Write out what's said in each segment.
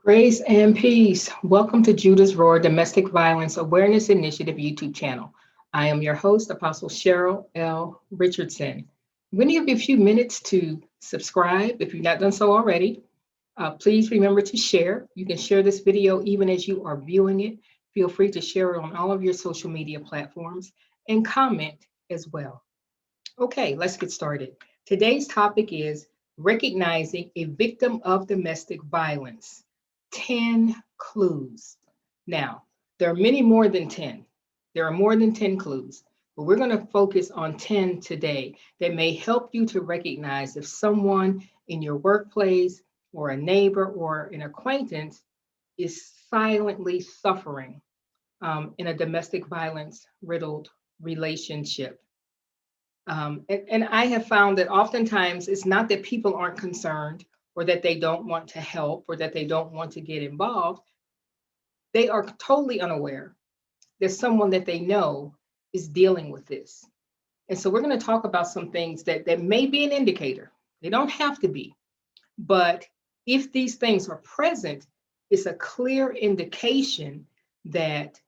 Grace and peace. Welcome to Judah's Roar Domestic Violence Awareness Initiative YouTube channel. I am your host, Apostle Cheryl L. Richardson. I'm going to give you a few minutes to subscribe if you've not done so already. Please remember to share. You can share this video even as you are viewing it. Feel free to share it on all of your social media platforms and comment as well. Okay, let's get started. Today's topic is recognizing a victim of domestic violence. 10 clues. Now, there are many more than 10. There are more than 10 clues, but we're going to focus on 10 today that may help you to recognize if someone in your workplace or a neighbor or an acquaintance is silently suffering in a domestic violence riddled relationship. And I have found that oftentimes it's not that people aren't concerned or that they don't want to help or that they don't want to get involved. They are totally unaware that someone that they know is dealing with this. And so we're going to talk about some things that may be an indicator. They don't have to be. But if these things are present, it's a clear indication that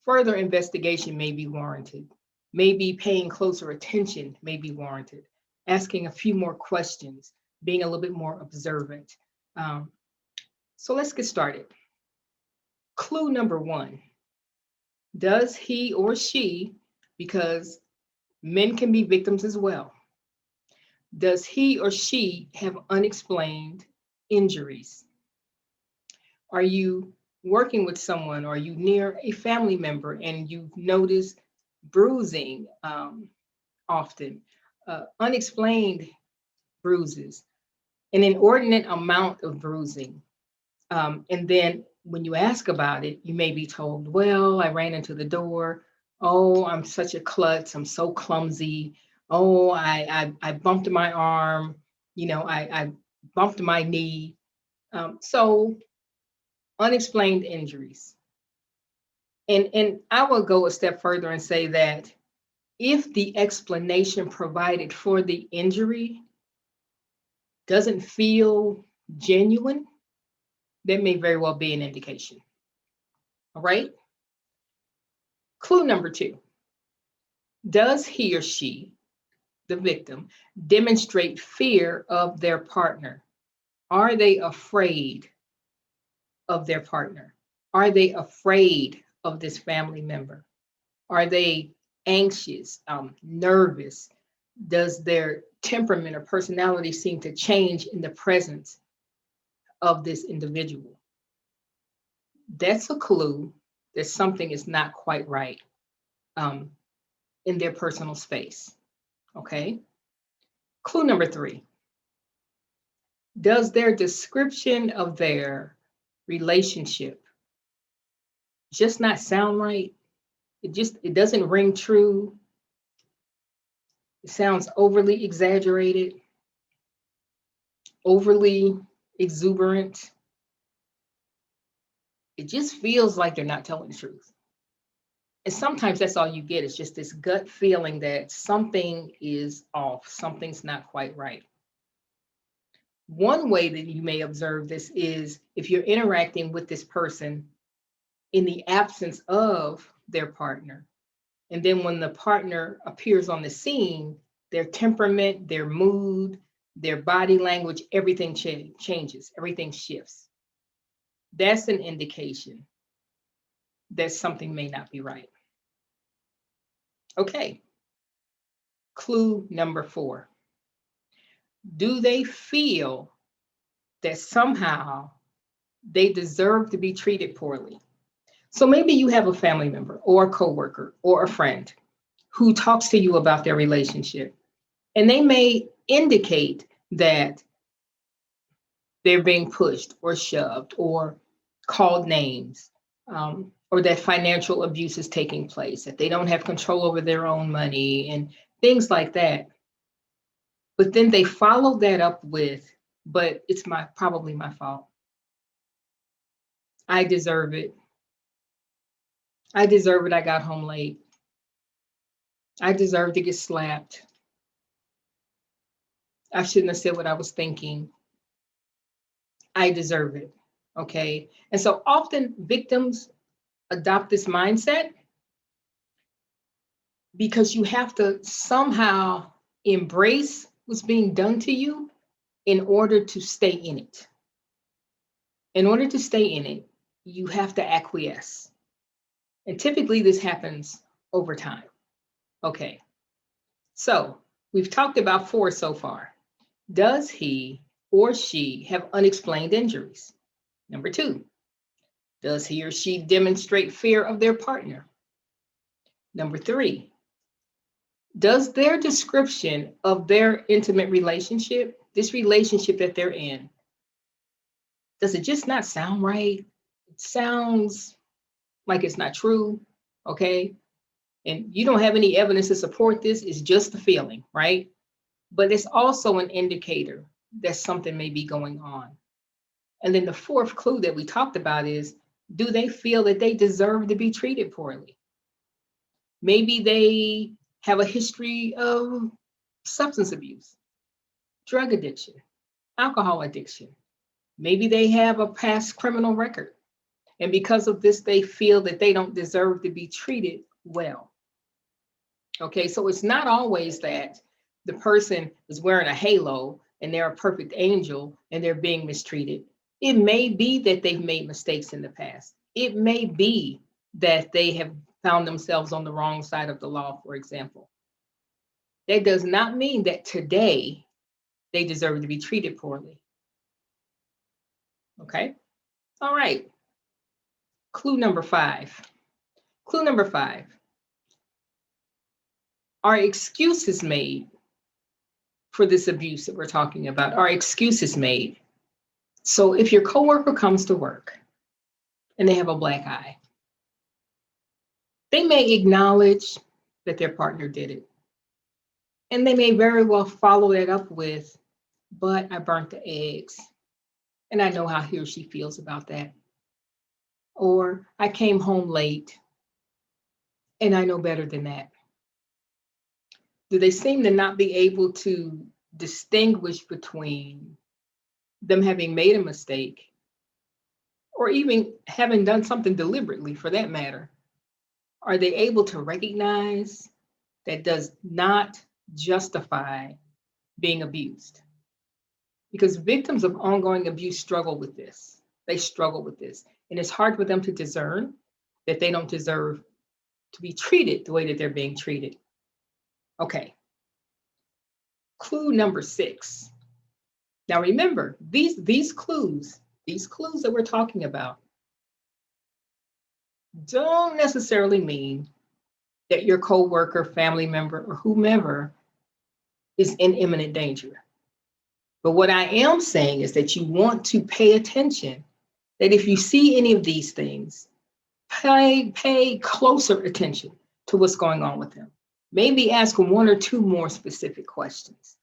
further investigation may be warranted. Maybe paying closer attention may be warranted. Asking a few more questions, being a little bit more observant. So let's get started. Clue number one, does he or she, because men can be victims as well, does he or she have unexplained injuries? Are you working with someone or are you near a family member and you've noticed bruising often, unexplained bruises, an inordinate amount of bruising. And then when you ask about it, you may be told, well, I ran into the door. Oh, I'm such a klutz. I'm so clumsy. Oh, I bumped my arm. I bumped my knee. So unexplained injuries. And I will go a step further and say that if the explanation provided for the injury doesn't feel genuine, that may very well be an indication. All right. Clue number two, does he or she, the victim, demonstrate fear of their partner? Are they afraid of their partner? Are they afraid of this family member? Are they anxious, nervous? Does their temperament or personality seem to change in the presence of this individual? That's a clue that something is not quite right in their personal space. Okay. Clue number three, does their description of their relationship just not sound right? It doesn't ring true. It sounds overly exaggerated, overly exuberant. It just feels like they're not telling the truth. And sometimes that's all you get, is just this gut feeling that something is off, something's not quite right. One way that you may observe this is if you're interacting with this person in the absence of their partner. And then when the partner appears on the scene, their temperament, their mood, their body language, everything changes, everything shifts. That's an indication that something may not be right. Okay. Clue number four. Do they feel that somehow they deserve to be treated poorly? So maybe you have a family member or a coworker or a friend who talks to you about their relationship, and they may indicate that they're being pushed or shoved or called names, or that financial abuse is taking place, that they don't have control over their own money and things like that. But then they follow that up with, but it's probably my fault. I deserve it. I deserve it. I got home late. I deserve to get slapped. I shouldn't have said what I was thinking. I deserve it. Okay. And so often victims adopt this mindset because you have to somehow embrace what's being done to you in order to stay in it. In order to stay in it, you have to acquiesce. And typically this happens over time. Okay. So we've talked about 4 so far. Does he or she have unexplained injuries? Number 2, does he or she demonstrate fear of their partner? Number 3, does their description of their intimate relationship, this relationship that they're in, does it just not sound right? It sounds like it's not true, okay? And you don't have any evidence to support this, it's just a feeling, right? But it's also an indicator that something may be going on. And then the 4th clue that we talked about is, do they feel that they deserve to be treated poorly? Maybe they have a history of substance abuse, drug addiction, alcohol addiction. Maybe they have a past criminal record. And because of this, they feel that they don't deserve to be treated well. Okay, so it's not always that the person is wearing a halo and they're a perfect angel and they're being mistreated. It may be that they've made mistakes in the past. It may be that they have found themselves on the wrong side of the law, for example. That does not mean that today they deserve to be treated poorly. Okay, all right. Clue number 5. Clue number 5. Are excuses made for this abuse that we're talking about? Are excuses made? So if your coworker comes to work and they have a black eye, they may acknowledge that their partner did it. And they may very well follow that up with, but I burnt the eggs and I know how he or she feels about that. Or I came home late and I know better than that. Do they seem to not be able to distinguish between them having made a mistake or even having done something deliberately for that matter? Are they able to recognize that does not justify being abused? Because victims of ongoing abuse struggle with this. They struggle with this. And it's hard for them to discern that they don't deserve to be treated the way that they're being treated. Okay. Clue number 6. Now remember, these clues that we're talking about don't necessarily mean that your coworker, family member, or whomever is in imminent danger. But what I am saying is that you want to pay attention, that if you see any of these things, pay closer attention to what's going on with them. Maybe ask 1 or 2 more specific questions,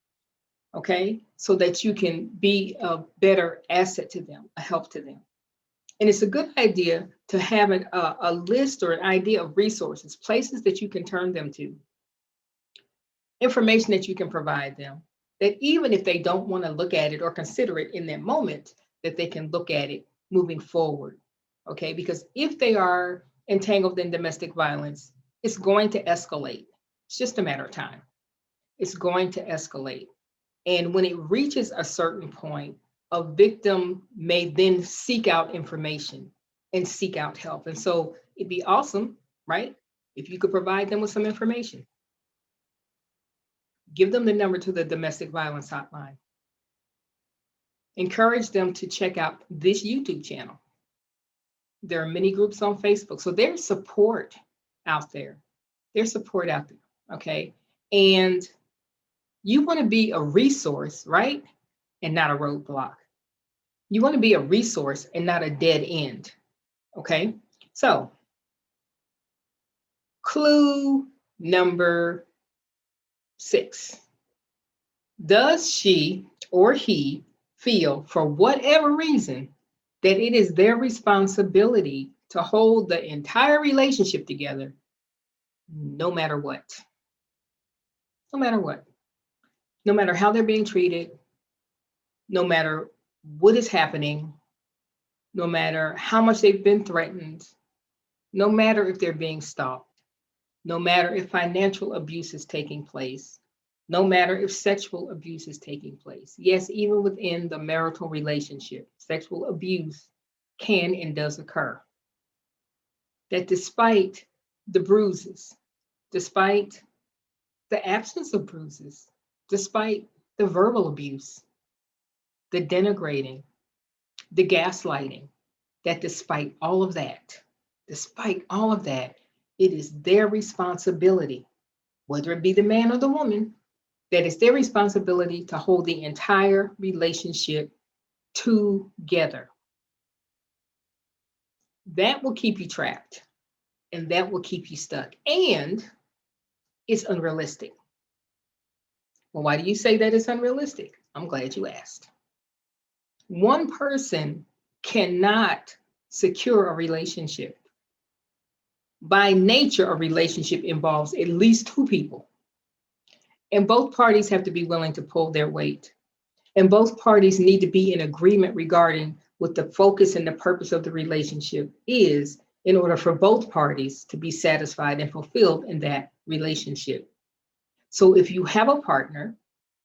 okay? So that you can be a better asset to them, a help to them. And it's a good idea to have a list or an idea of resources, places that you can turn them to, information that you can provide them, that even if they don't want to look at it or consider it in that moment, that they can look at it moving forward, okay? Because if they are entangled in domestic violence, it's going to escalate. It's just a matter of time. It's going to escalate. And when it reaches a certain point, a victim may then seek out information and seek out help. And so it'd be awesome, right? If you could provide them with some information. Give them the number to the domestic violence hotline. Encourage them to check out this YouTube channel. There are many groups on Facebook. So there's support out there. There's support out there, okay? And you want to be a resource, right? And not a roadblock. You want to be a resource and not a dead end, okay? So, clue number 6. Does she or he feel, for whatever reason, that it is their responsibility to hold the entire relationship together, no matter what? No matter what. No matter how they're being treated, no matter what is happening, no matter how much they've been threatened, no matter if they're being stalked, no matter if financial abuse is taking place, no matter if sexual abuse is taking place. Yes, even within the marital relationship, sexual abuse can and does occur. That despite the bruises, despite the absence of bruises, despite the verbal abuse, the denigrating, the gaslighting, that despite all of that, it is their responsibility, whether it be the man or the woman, that it's their responsibility to hold the entire relationship together. That will keep you trapped and that will keep you stuck. And it's unrealistic. Well, why do you say that it's unrealistic? I'm glad you asked. One person cannot secure a relationship. By nature, a relationship involves at least two people. And both parties have to be willing to pull their weight. And both parties need to be in agreement regarding what the focus and the purpose of the relationship is in order for both parties to be satisfied and fulfilled in that relationship. So if you have a partner,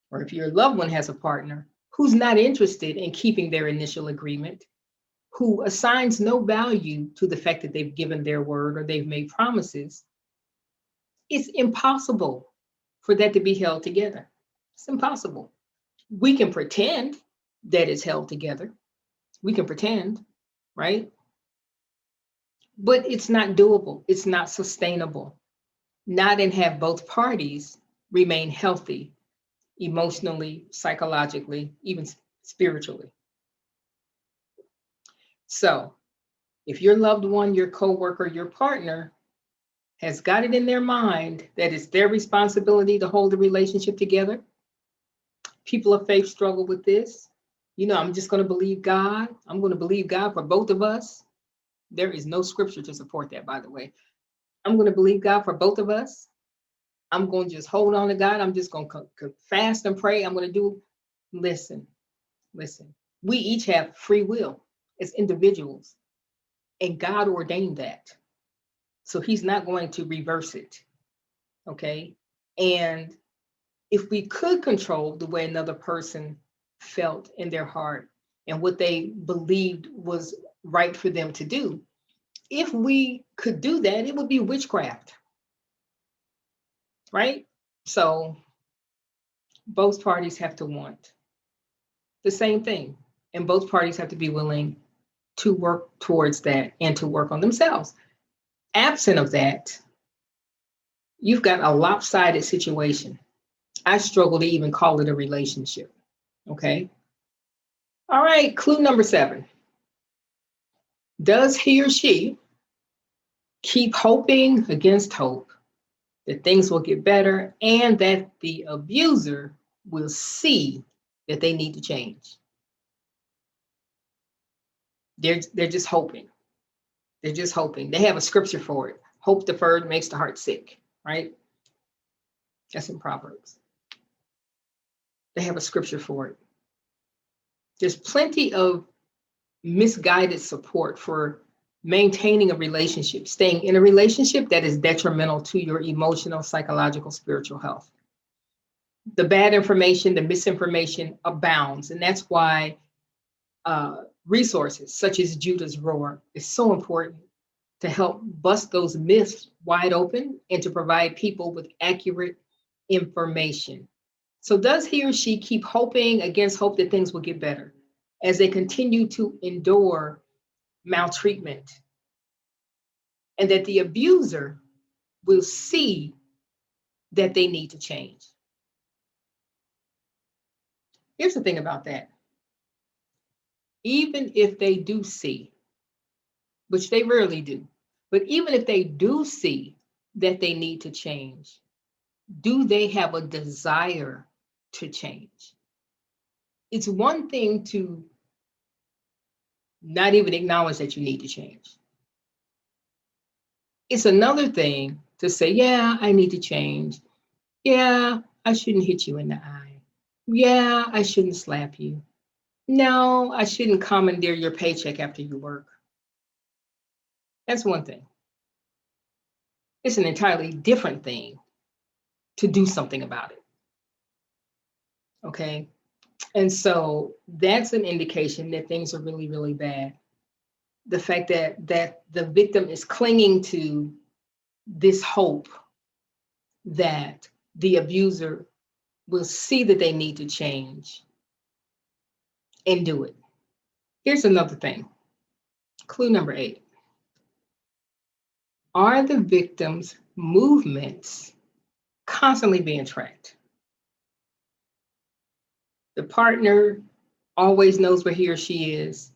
or if your loved one has a partner who's not interested in keeping their initial agreement, who assigns no value to the fact that they've given their word or they've made promises, it's impossible for that to be held together. It's impossible. We can pretend that it's held together. We can pretend, right? But it's not doable. It's not sustainable. Not and have both parties remain healthy emotionally, psychologically, even spiritually. So if your loved one, your coworker, your partner has got it in their mind that it's their responsibility to hold the relationship together, people of faith struggle with this. I'm just going to believe God. I'm going to believe God for both of us. There is no scripture to support that, by the way. I'm going to believe God for both of us. I'm going to just hold on to God. I'm just going to fast and pray. I'm going to do. Listen. We each have free will as individuals, and God ordained that. So he's not going to reverse it. Okay. And if we could control the way another person felt in their heart and what they believed was right for them to do, if we could do that, it would be witchcraft. Right? So both parties have to want the same thing, and both parties have to be willing to work towards that and to work on themselves. Absent of that, you've got a lopsided situation. I struggle to even call it a relationship. Okay. All right. Clue number 7. Does he or she keep hoping against hope that things will get better and that the abuser will see that they need to change? They're just hoping. They're just hoping. They have a scripture for it. Hope deferred makes the heart sick, right? That's in Proverbs. They have a scripture for it. There's plenty of misguided support for maintaining a relationship, staying in a relationship that is detrimental to your emotional, psychological, spiritual health. The bad information, the misinformation abounds. And that's why resources such as Judah's Roar is so important to help bust those myths wide open and to provide people with accurate information. So does he or she keep hoping against hope that things will get better as they continue to endure maltreatment, and that the abuser will see that they need to change? Here's the thing about that. Even if they do see, which they rarely do, but even if they do see that they need to change, do they have a desire to change? It's one thing to not even acknowledge that you need to change. It's another thing to say, yeah, I need to change. Yeah, I shouldn't hit you in the eye. Yeah, I shouldn't slap you. No, I shouldn't commandeer your paycheck after you work. That's one thing. It's an entirely different thing to do something about it. Okay. And so that's an indication that things are really, really bad. The fact that the victim is clinging to this hope that the abuser will see that they need to change and do it. Here's another thing. Clue number 8. Are the victim's movements constantly being tracked? The partner always knows where he or she is.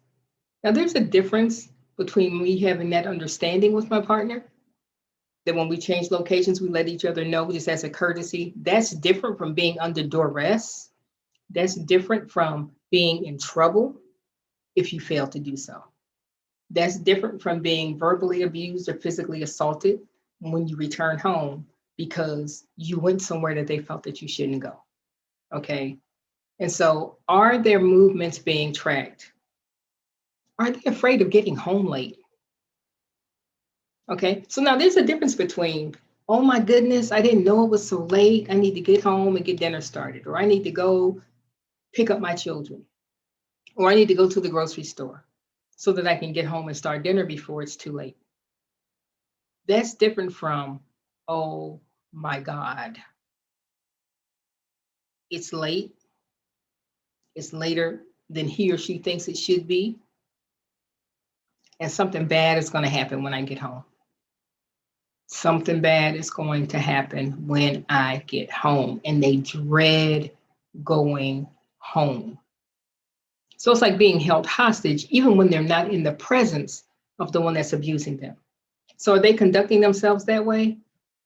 Now, there's a difference between me having that understanding with my partner, that when we change locations, we let each other know just as a courtesy. That's different from being under duress. That's different from being in trouble if you fail to do so. That's different from being verbally abused or physically assaulted when you return home because you went somewhere that they felt that you shouldn't go. Okay. And so, are their movements being tracked? Are they afraid of getting home late? Okay. So now there's a difference between, oh my goodness, I didn't know it was so late. I need to get home and get dinner started, or I need to go pick up my children, or I need to go to the grocery store so that I can get home and start dinner before it's too late. That's different from, oh my God, it's late. It's later than he or she thinks it should be. And something bad is going to happen when I get home. Something bad is going to happen when I get home. And they dread going home. So it's like being held hostage, even when they're not in the presence of the one that's abusing them. So are they conducting themselves that way?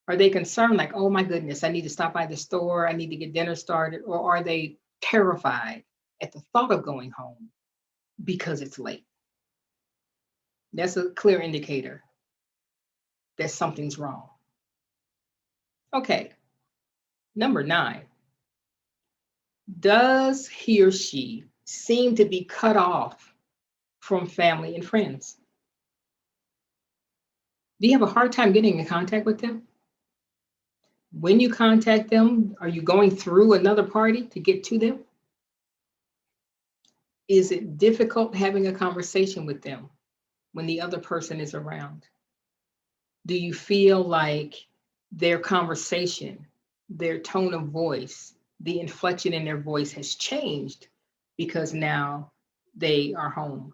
Are they concerned, like, oh my goodness, I need to stop by the store, I need to get dinner started? Or are they terrified at the thought of going home because it's late? That's a clear indicator that something's wrong. Okay, number 9. Does he or she seem to be cut off from family and friends? Do you have a hard time getting in contact with them? When you contact them, are you going through another party to get to them? Is it difficult having a conversation with them when the other person is around? Do you feel like their conversation, their tone of voice, the inflection in their voice has changed because now they are home?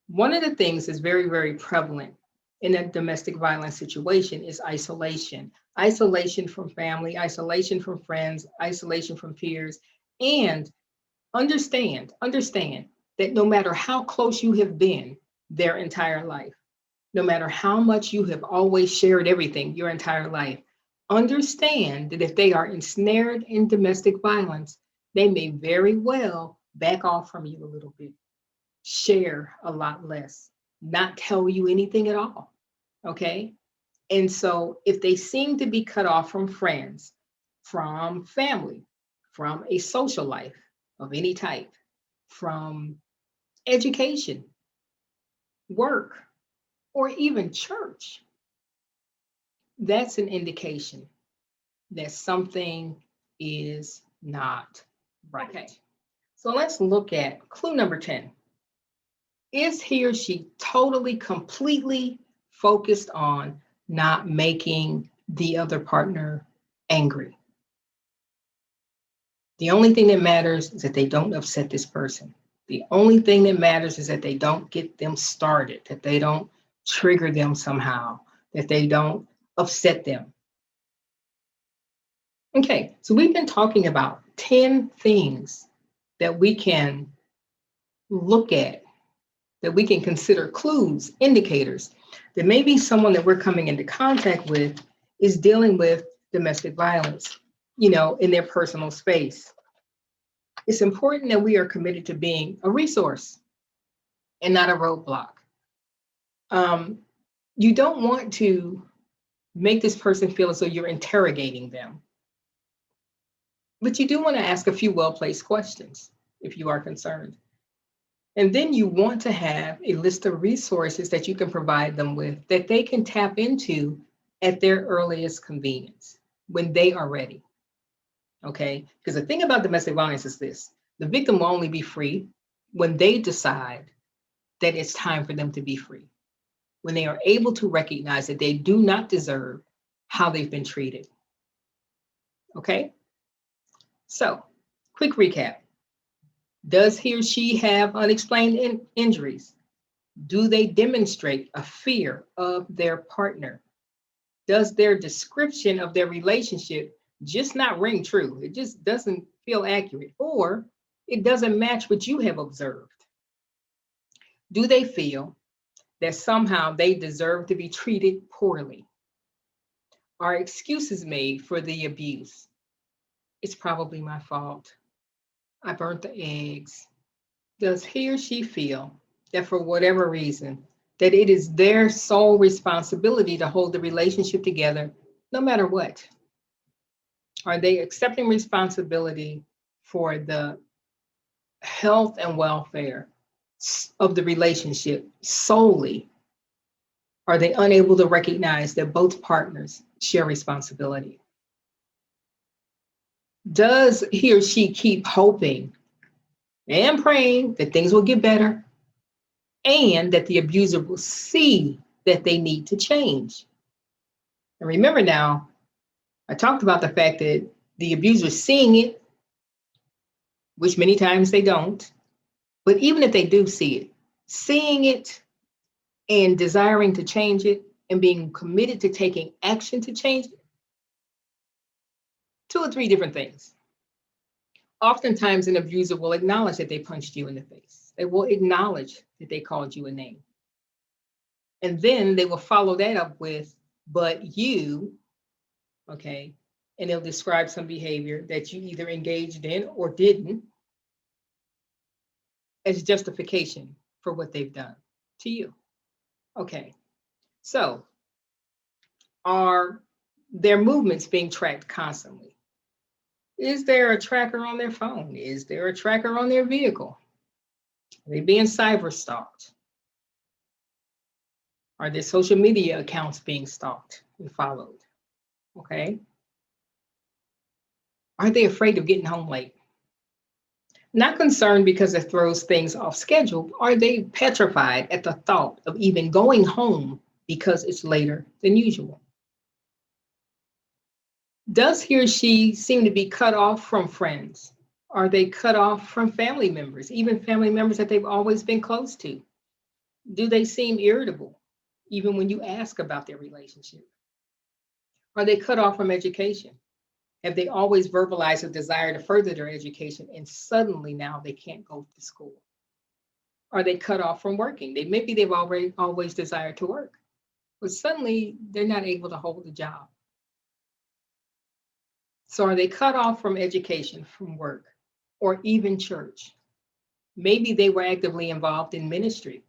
One of the things that's very, very prevalent in a domestic violence situation is isolation. Isolation from family, isolation from friends, isolation from peers. And understand that no matter how close you have been their entire life, no matter how much you have always shared everything your entire life, understand that if they are ensnared in domestic violence, they may very well back off from you a little bit, share a lot less, not tell you anything at all. Okay. And so if they seem to be cut off from friends, from family, from a social life of any type, from education, work, or even church, that's an indication that something is not right. Okay, so let's look at clue number 10. Is he or she totally, completely focused on not making the other partner angry? The only thing that matters is that they don't upset this person. The only thing that matters is that they don't get them started, that they don't trigger them somehow, that they don't upset them. Okay, so we've been talking about 10 things that we can look at, that we can consider clues, indicators, that maybe someone that we're coming into contact with is dealing with domestic violence, in their personal space. It's important that we are committed to being a resource and not a roadblock. You don't want to make this person feel as though you're interrogating them, but you do want to ask a few well-placed questions. if you are concerned. And then you want to have a list of resources that you can provide them with that they can tap into at their earliest convenience when they are ready. Okay? Because the thing about domestic violence is this: the victim will only be free when they decide that it's time for them to be free, when they are able to recognize that they do not deserve how they've been treated. Okay? So, quick recap. Does he or she have unexplained injuries? Do they demonstrate a fear of their partner? Does their description of their relationship just not ring true? It just doesn't feel accurate, or it doesn't match what you have observed. Do they feel that somehow they deserve to be treated poorly? Are excuses made for the abuse? It's probably my fault. I burnt the eggs. Does he or she feel that for whatever reason, that it is their sole responsibility to hold the relationship together no matter what? Are they accepting responsibility for the health and welfare of the relationship solely? Are they unable to recognize that both partners share responsibility? Does he or she keep hoping and praying that things will get better and that the abuser will see that they need to change? And remember now, I talked about the fact that the abuser is seeing it, which many times they don't. But even if they do see it, seeing it and desiring to change it and being committed to taking action to change it, 2 or 3 different things. Oftentimes, an abuser will acknowledge that they punched you in the face. They will acknowledge that they called you a name. And then they will follow that up with, but you, okay, and they'll describe some behavior that you either engaged in or didn't as justification for what they've done to you. Okay, so are their movements being tracked constantly? Is there a tracker on their phone? Is there a tracker on their vehicle? Are they being cyber stalked? Are their social media accounts being stalked and followed? Okay. Are they afraid of getting home late? Not concerned because it throws things off schedule. Are they petrified at the thought of even going home because it's later than usual? Does he or she seem to be cut off from friends? Are they cut off from family members, even family members that they've always been close to? Do they seem irritable, even when you ask about their relationship? Are they cut off from education? Have they always verbalized a desire to further their education and suddenly now they can't go to school? Are they cut off from working? Maybe they've always desired to work, but suddenly they're not able to hold a job. So are they cut off from education, from work, or even church? Maybe they were actively involved in ministry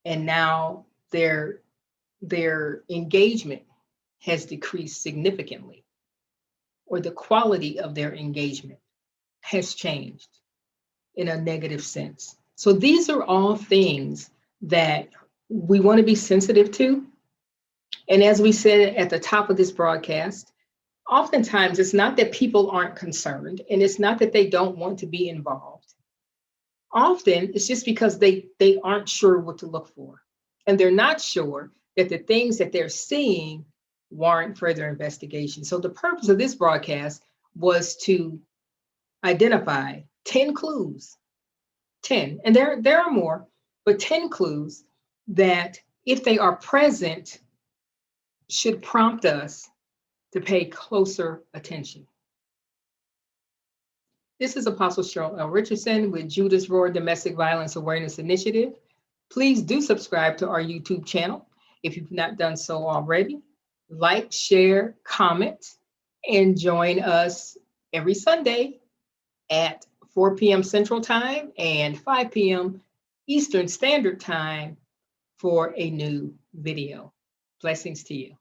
and now their engagement has decreased significantly, or the quality of their engagement has changed in a negative sense. So these are all things that we want to be sensitive to. And as we said at the top of this broadcast, oftentimes it's not that people aren't concerned and it's not that they don't want to be involved. Often it's just because they aren't sure what to look for. And they're not sure that the things that they're seeing warrant further investigation. So the purpose of this broadcast was to identify 10 clues, 10, and there are more, but 10 clues that if they are present should prompt us to pay closer attention. This is Apostle Cheryl L. Richardson with Judas Roar Domestic Violence Awareness Initiative. Please do subscribe to our YouTube channel if you've not done so already. Like, share, comment, and join us every Sunday at 4 p.m. Central Time and 5 p.m. Eastern Standard Time for a new video. Blessings to you.